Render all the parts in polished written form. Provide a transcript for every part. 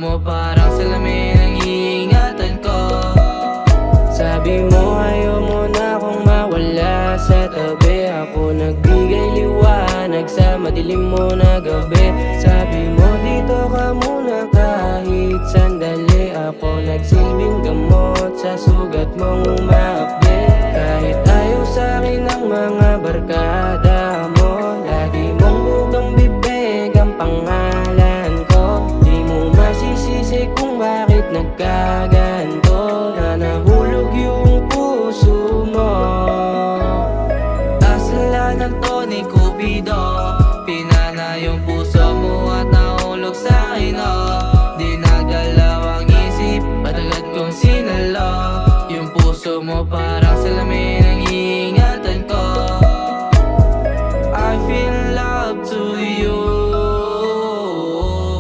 mo parang salamin ang iingatan ko. Sabi mo ayaw mo na akong mawala sa tabi. Ako nagbigay liwanag sa madilim mo na gabi. Sabi mo dito ka muna kahit sandali. Ako nagsilbing gamot sa sugat mong umaakbit. Kahit ayaw sa'kin ang mga barkada mo, lagi mong bugang bibig ang pangalan ko. Di mo masisisi kung bakit nagkaganto, na nahulog yung puso mo. Kasalanan to ni Cupido, pinana yung puso mo at nahulog sa'kin, oh. Di nagalaw ang isip, patagat kong sinalo. Yung puso mo parang salamin ang iingatan ko. I feel love to you,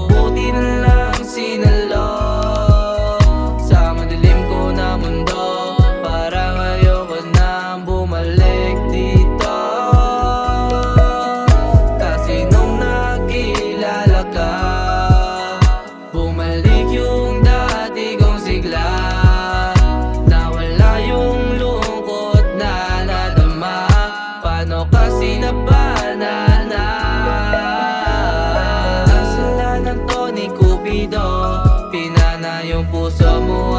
buti na lang sinalo. Sa madilim ko na mundo, parang ayoko na bumalik dito. Kasi nung nakilala ka, bumalik yung dati kong sigla. Nawala yung lungkot na nadama, paano kasi nabanana? Kasalanan to ni Cupido, pinana yung puso mo